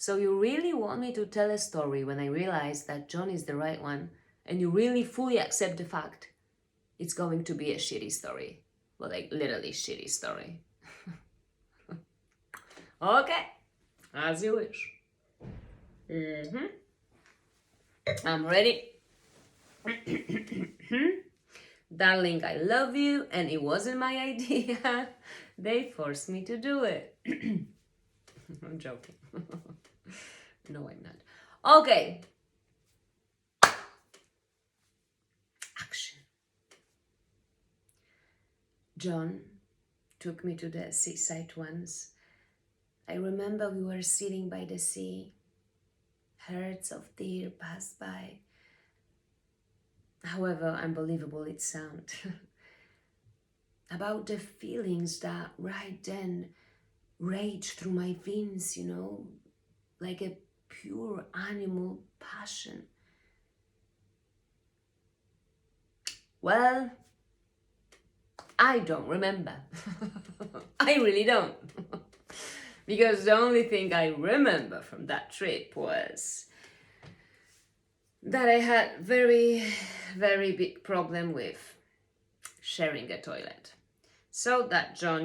So you really want me to tell a story when I realize that John is the right one, and you really fully accept the fact it's going to be a shitty story. Well, like literally shitty story. Okay, as you wish. I'm ready. Darling, I love you, and it wasn't my idea. They forced me to do it. I'm joking. No, I'm not. Okay. Action. John took me to the seaside once. I remember we were sitting by the sea. Herds of deer passed by. However unbelievable it sounds. About the feelings that right then raged through my veins, like a pure animal passion. Well, I don't remember. I really don't. Because the only thing I remember from that trip was that I had very, very big problem with sharing a toilet. So that John,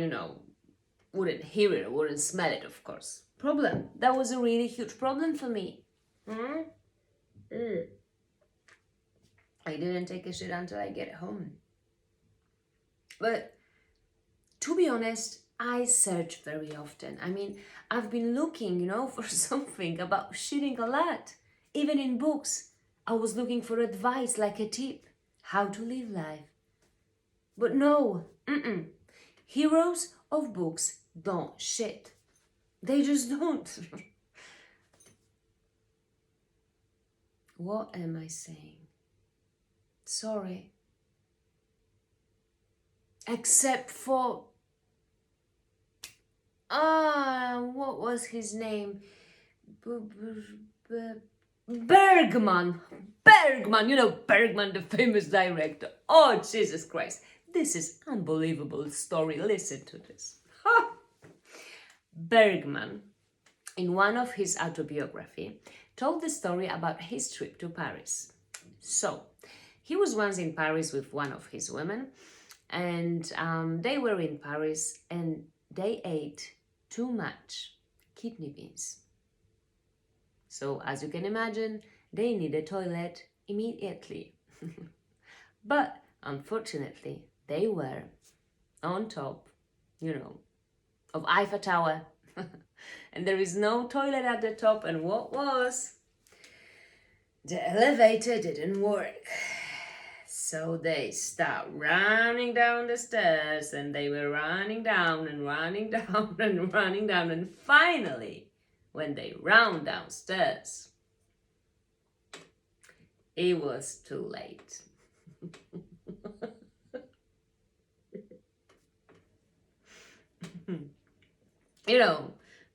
wouldn't hear it or wouldn't smell it, of course. Problem. That was a really huge problem for me. I didn't take a shit until I get home. But to be honest, I search very often. I mean, I've been looking, for something about shitting a lot. Even in books, I was looking for advice, like a tip, how to live life. But no, heroes of books don't shit. They just don't. What am I saying? Sorry. Except for... what was his name? Bergman! Bergman, the famous director. Oh, Jesus Christ. This is unbelievable story. Listen to this. Bergman, in one of his autobiography, told the story about his trip to Paris. So, he was once in Paris with one of his women, and they were in Paris and they ate too much kidney beans. So, as you can imagine, they need a toilet immediately. But, unfortunately, they were on top, of Eiffel Tower. And there is no toilet at the top, and what was? The elevator didn't work. So they start running down the stairs, and they were running down and running down and running down, and finally, when they ran downstairs, it was too late.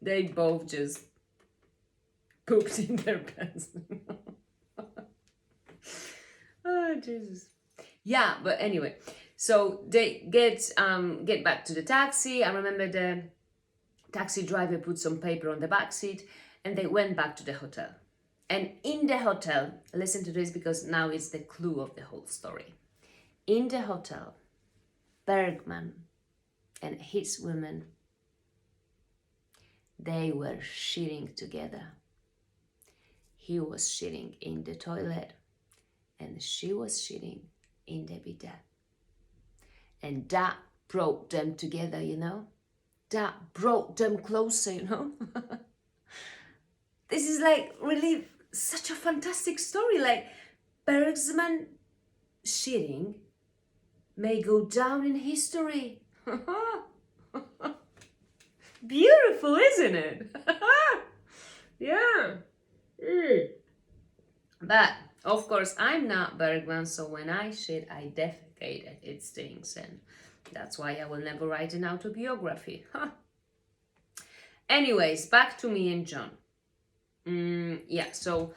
They both just pooped in their pants. Oh, Jesus. Yeah, but anyway, so they get back to the taxi. I remember the taxi driver put some paper on the back seat, and they went back to the hotel. And in the hotel, listen to this because now it's the clue of the whole story. In the hotel, Bergman and his women, they were shitting together. He was shitting in the toilet, and she was shitting in the bidet. And that brought them together, That brought them closer, This is like really such a fantastic story. Like Bergman shitting may go down in history. Beautiful, isn't it? Yeah. But, of course, I'm not Bergman, so when I shit, I defecate and it stings, and that's why I will never write an autobiography. Anyways, back to me and John. So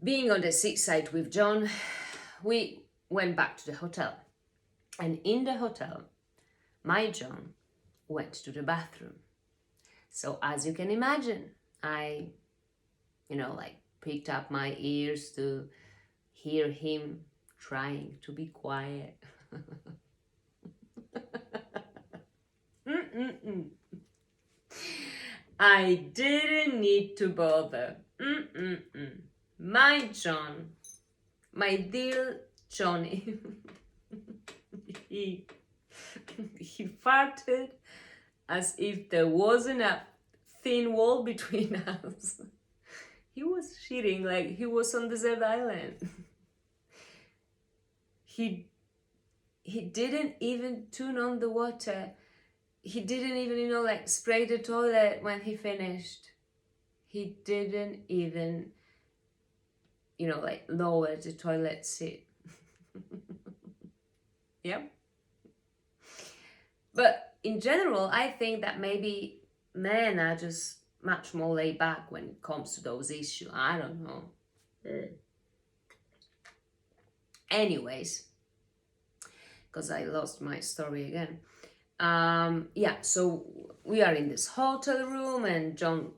being on the seaside with John, we went back to the hotel. And in the hotel, my John went to the bathroom. So as you can imagine, I like pricked up my ears to hear him trying to be quiet. Mm-mm-mm. I didn't need to bother. Mm-mm-mm. My John, my dear Johnny, he, he farted as if there wasn't a thin wall between us. He was shitting like he was on desert island. He didn't even turn on the water. He didn't even, like spray the toilet when he finished. He didn't even, like lower the toilet seat. Yep. But in general, I think that maybe men are just much more laid back when it comes to those issues. I don't know. Anyways, because I lost my story again. Yeah, so we are in this hotel room and John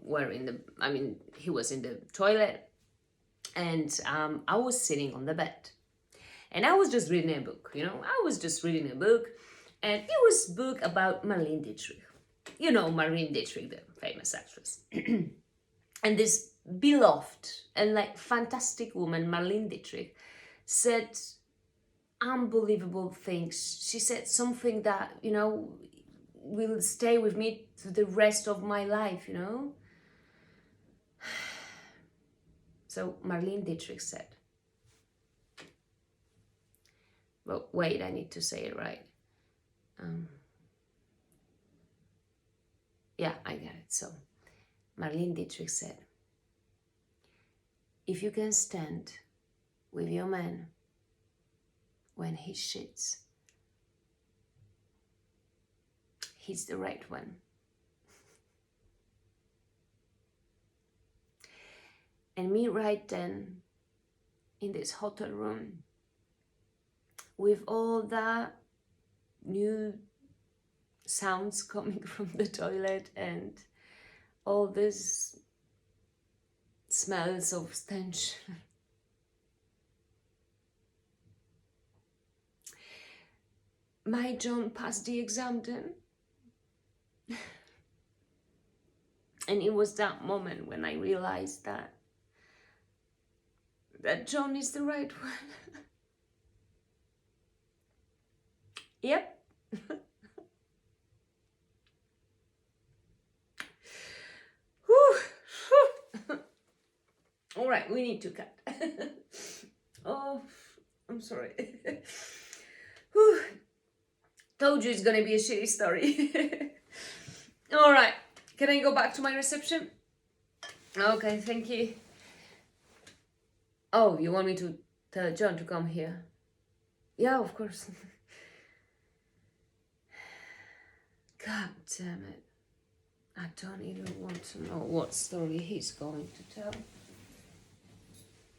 he was in the toilet, and I was sitting on the bed and I was just reading a book, I was just reading a book, and it was a book about Marlene Dietrich. Marlene Dietrich, the famous actress. And this beloved and like fantastic woman, Marlene Dietrich, said unbelievable things. She said something that, will stay with me to the rest of my life, So Marlene Dietrich said, well, wait, I need to say it right. Yeah, I got it. So Marlene Dietrich said, if you can stand with your man when he shits, he's the right one. And me right then, in this hotel room, with all the new sounds coming from the toilet and all these smells of stench, my John passed the exam then. And it was that moment when I realized that John is the right one. Yep. All right, we need to cut. Oh, I'm sorry. Told you it's gonna be a shitty story. All right, can I go back to my reception? Okay, thank you. Oh, you want me to tell John to come here? Yeah, of course. God damn it. I don't even want to know what story he's going to tell.